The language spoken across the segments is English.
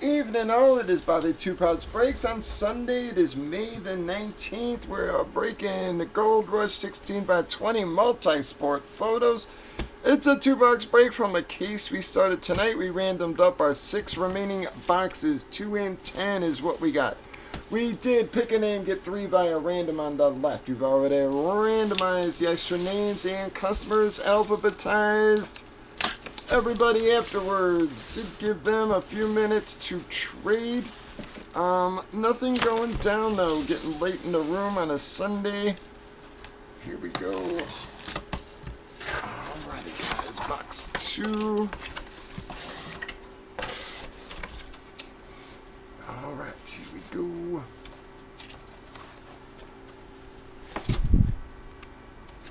evening all. It is Bobby Two Pops Breaks on Sunday. It is May the 19th. We're breaking the Gold Rush 16 by 20 multi-sport photos. It's a 2-box break from a case we started tonight. We randomed up our 6 remaining boxes. 2 and 10 is what we got. We did pick a name, get 3 via random on the left. We've already randomized the extra names and customers, alphabetized everybody afterwards. Did give them a few minutes to trade. Nothing going down though. Getting late in the room on a Sunday. Here we go. Alrighty guys, box 2. Alright, here we go.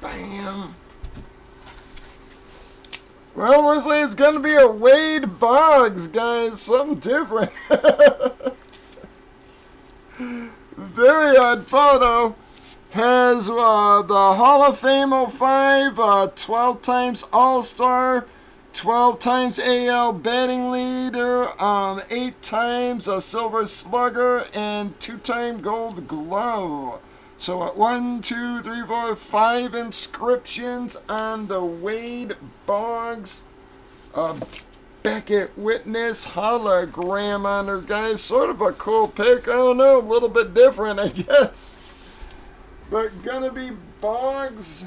Bam. Well, looks like it's going to be a Wade Boggs, guys. Something different. Very odd photo. Has the Hall of Fame 05, 12 times All-Star, 12 times AL batting leader, 8 times a Silver Slugger, and 2-time Gold Glove. So 1, 2, 3, 4, 5 inscriptions on the Wade Boggs Beckett Witness hologram on her, guys. Sort of a cool pic. I don't know, a little bit different, I guess. But gonna be Boggs.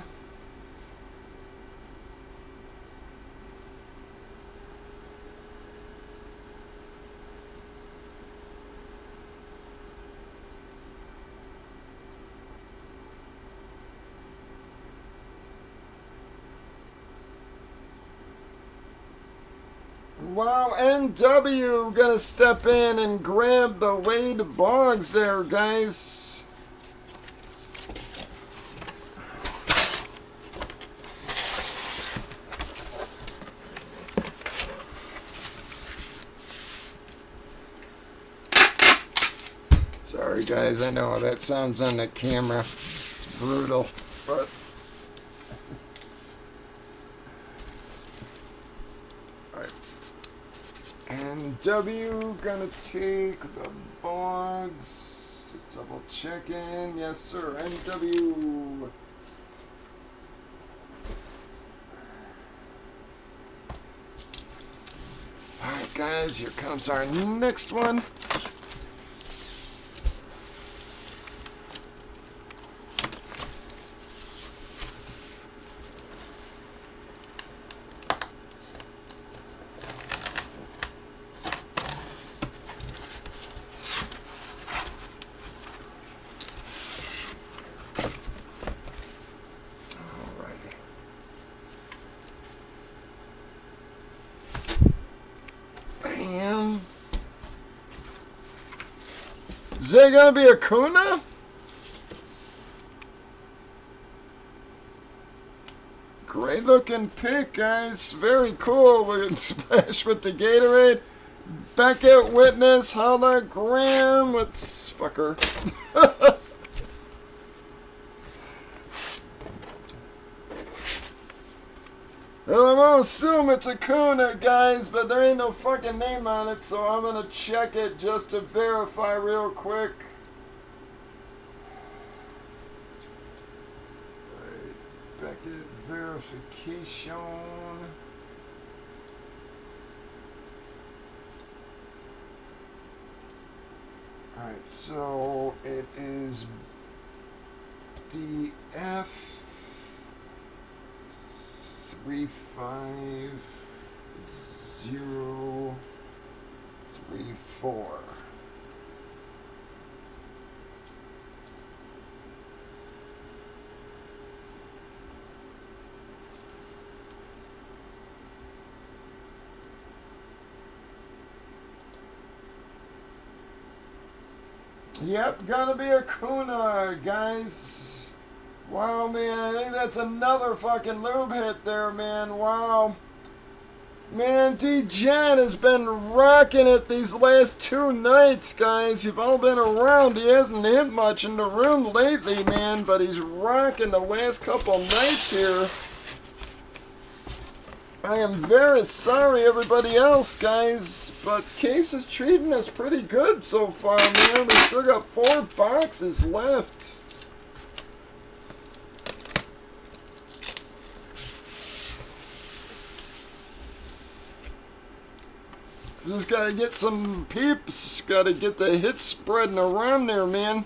Wow, NW gonna step in and grab the Wade Boggs there, guys. Sorry, guys, I know how that sounds on the camera. It's brutal, but... And W gonna take the Boggs. Just double checking. Yes, sir. NW. Alright, guys, here comes our next one. Is there gonna be a Kuna? Great looking pick, guys. Very cool. We're gonna splash with the Gatorade. Beckett Witness hologram. Let's fuck her. Well, I'm gonna assume it's a Kuna, guys, but there ain't no fucking name on it, so I'm gonna check it just to verify real quick. Right, Beckett verification. Alright, so it is BF 35034. Yep, gotta be a Kuna, guys. Wow, man, I think that's another fucking lube hit there, man. Wow. Man, D-Jen has been rocking it these last 2 nights, guys. You've all been around. He hasn't hit much in the room lately, man, but he's rocking the last couple nights here. I am very sorry, everybody else, guys, but Case is treating us pretty good so far, man. We still got 4 boxes left. Just gotta get some peeps. Gotta get the hits spreading around there, man.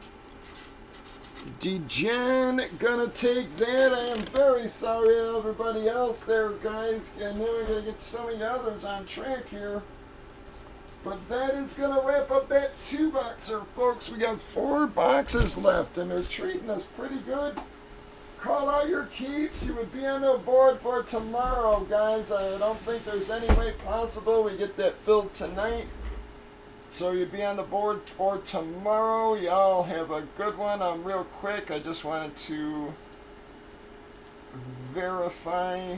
Degen gonna take that. I am very sorry to everybody else there, guys. And then we're gonna get some of the others on track here. But that is gonna wrap up that 2-boxer, folks. We got 4 boxes left, and they're treating us pretty good. Call out your keeps. You would be on the board for tomorrow, guys. I don't think there's any way possible we get that filled tonight. So you'd be on the board for tomorrow. Y'all have a good one. Real quick, I just wanted to verify.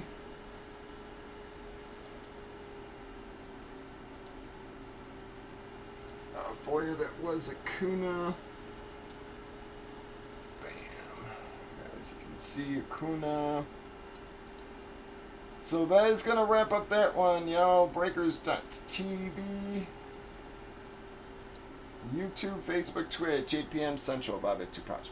For you, that was Acuna. As you can see, Acuna. So that is going to wrap up that one, y'all. Breakers.tv, YouTube, Facebook, Twitch, 8 p.m. Central, Bob at 2 Pops.